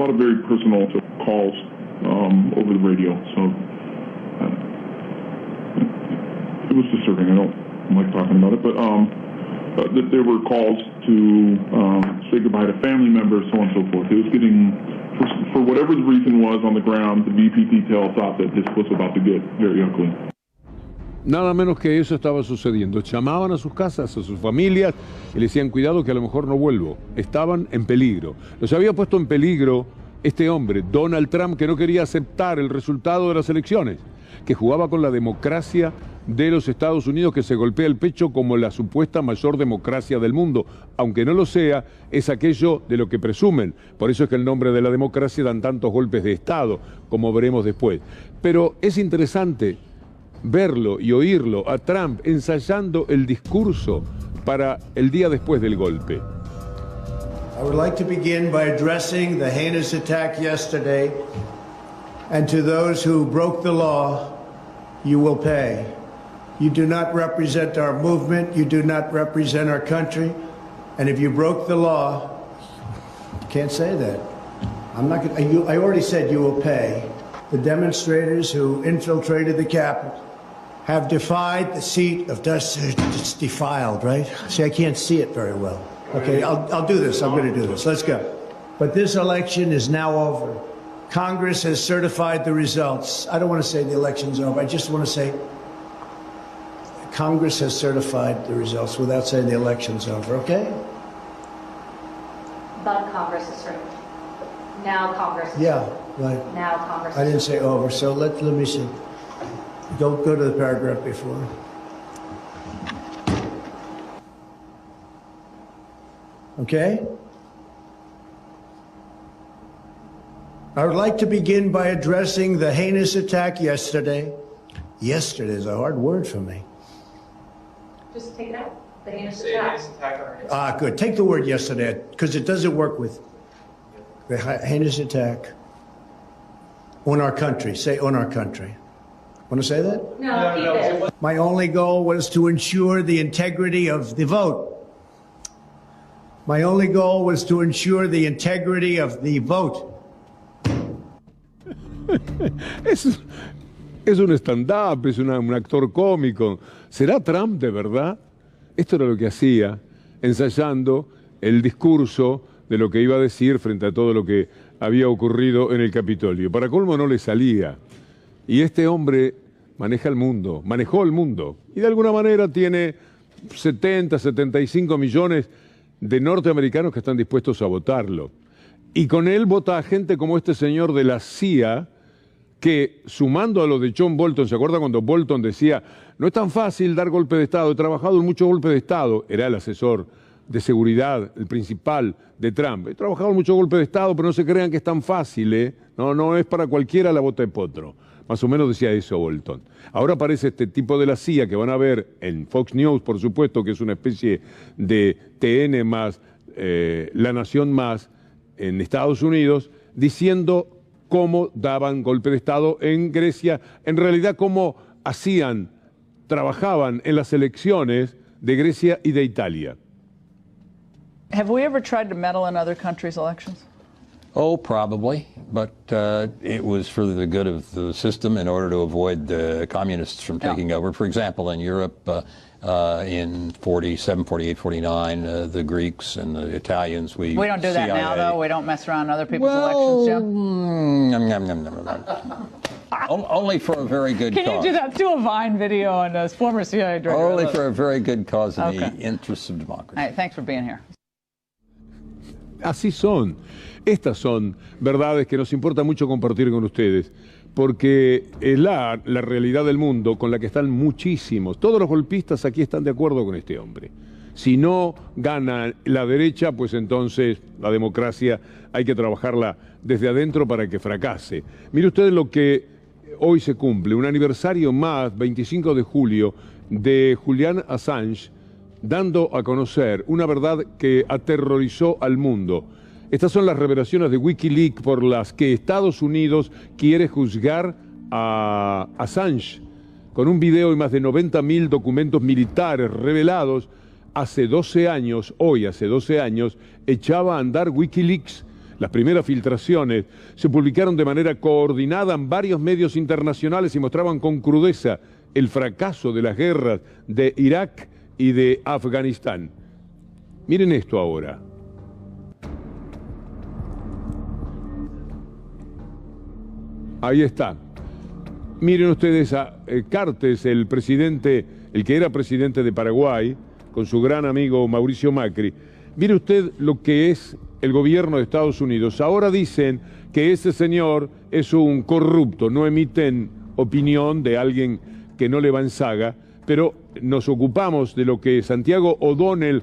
of very personal calls over the radio. So it was disturbing. I don't like talking about it, but there were calls to say goodbye to family members, so on and so forth. It was getting, for whatever the reason was on the ground, the VP detail thought that this was about to get very ugly. Nada menos que eso estaba sucediendo. Llamaban a sus casas, a sus familias, y le decían, cuidado que a lo mejor no vuelvo. Estaban en peligro. Los había puesto en peligro este hombre, Donald Trump, que no quería aceptar el resultado de las elecciones, que jugaba con la democracia de los Estados Unidos, que se golpea el pecho como la supuesta mayor democracia del mundo. Aunque no lo sea, es aquello de lo que presumen. Por eso es que el nombre de la democracia dan tantos golpes de Estado, como veremos después. Pero es interesante verlo y oírlo a Trump ensayando el discurso para el día después del golpe. I would like to begin by addressing the heinous attack yesterday, and to those who broke the law, you will pay. You do not represent our movement, you do not represent our country, and if you broke the law, you can't say that. I already said you will pay. The demonstrators who infiltrated the Capitol have defied the seat of justice. It's defiled, right? See, I can't see it very well. Okay, I'll do this. I'm going to do this. Let's go. But this election is now over. Congress has certified the results. I don't want to say the election's over. I just want to say Congress has certified the results without saying the election's over, okay? But Congress is certified. Now Congress is Yeah, right. Now Congress I didn't say over, so let me see. Go to the paragraph before. Okay? I would like to begin by addressing the heinous attack yesterday. Yesterday is a hard word for me. Just take it out. The heinous attack. Ah, good. Take the word yesterday, because it doesn't work with the heinous attack on our country. Say on our country. Want to say that? No, keep it. My only goal was to ensure the integrity of the vote. My only goal was to ensure the integrity of the vote. Es un stand-up, es un actor cómico. ¿Será Trump de verdad? Esto era lo que hacía, ensayando el discurso de lo que iba a decir frente a todo lo que había ocurrido en el Capitolio. Para colmo no le salía. Y este hombre maneja el mundo, manejó el mundo. Y de alguna manera tiene 70, 75 millones de norteamericanos que están dispuestos a votarlo. Y con él vota a gente como este señor de la CIA, que sumando a lo de John Bolton, ¿se acuerda cuando Bolton decía, no es tan fácil dar golpe de Estado, he trabajado en muchos golpes de Estado? Era el asesor de seguridad, el principal de Trump. He trabajado en muchos golpes de Estado, pero no se crean que es tan fácil, ¿eh? No es para cualquiera la bota de potro. Más o menos decía eso Bolton. Ahora aparece este tipo de la CIA que van a ver en Fox News, por supuesto, que es una especie de TN más, La Nación más, en Estados Unidos, diciendo cómo daban golpe de Estado en Grecia, en realidad cómo trabajaban en las elecciones de Grecia y de Italia. Have we ever tried to meddle in other countries' elections? Oh, probably, but it was for the good of the system in order to avoid the communists from taking over. For example, in Europe, in 47, 48, 49, the Greeks and the Italians, we don't do that now, though. We don't mess around other people's elections, Only for a very good cause. Can you do that? Do a Vine video on a former CIA director. Only for a very good cause in the interests of democracy. All right, thanks for being here. Así son. Estas son verdades que nos importa mucho compartir con ustedes, porque es la realidad del mundo con la que están muchísimos. Todos los golpistas aquí están de acuerdo con este hombre. Si no gana la derecha, pues entonces la democracia hay que trabajarla desde adentro para que fracase. Mire usted lo que hoy se cumple, un aniversario más, 25 de julio, de Julian Assange, dando a conocer una verdad que aterrorizó al mundo. Estas son las revelaciones de Wikileaks por las que Estados Unidos quiere juzgar a Assange. Con un video y más de 90.000 documentos militares revelados, hace 12 años, echaba a andar Wikileaks. Las primeras filtraciones se publicaron de manera coordinada en varios medios internacionales y mostraban con crudeza el fracaso de las guerras de Irak y de Afganistán. Miren esto ahora. Ahí está. Miren ustedes a Cartes, el que era presidente de Paraguay, con su gran amigo Mauricio Macri. Mire usted lo que es el gobierno de Estados Unidos. Ahora dicen que ese señor es un corrupto, no emiten opinión de alguien que no le va en saga, pero nos ocupamos de lo que Santiago O'Donnell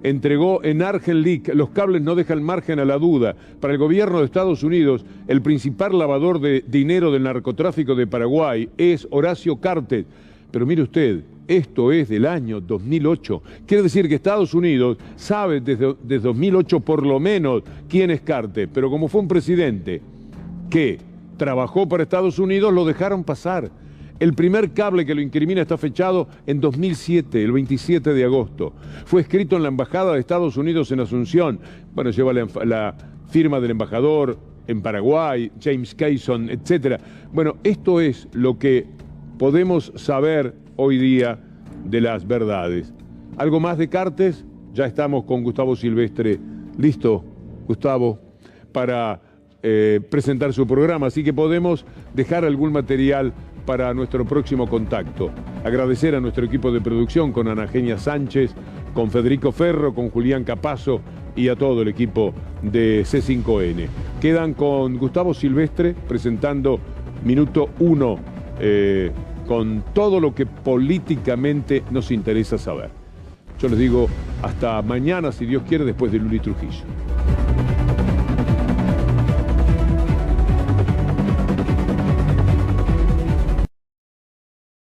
entregó en Argent Leak. Los cables no dejan margen a la duda. Para el gobierno de Estados Unidos, el principal lavador de dinero del narcotráfico de Paraguay es Horacio Cartes. Pero mire usted, esto es del año 2008. Quiere decir que Estados Unidos sabe desde 2008 por lo menos quién es Cartes, pero como fue un presidente que trabajó para Estados Unidos, lo dejaron pasar. El primer cable que lo incrimina está fechado en 2007, el 27 de agosto. Fue escrito en la Embajada de Estados Unidos en Asunción. Bueno, lleva la firma del embajador en Paraguay, James Kayson, etc. Bueno, esto es lo que podemos saber hoy día de las verdades. ¿Algo más de Cartes? Ya estamos con Gustavo Silvestre. Listo, Gustavo, para presentar su programa. Así que podemos dejar algún material para nuestro próximo contacto. Agradecer a nuestro equipo de producción con Ana Genia Sánchez, con Federico Ferro, con Julián Capazo y a todo el equipo de C5N. Quedan con Gustavo Silvestre presentando Minuto 1 con todo lo que políticamente nos interesa saber. Yo les digo hasta mañana, si Dios quiere, después de Luli Trujillo.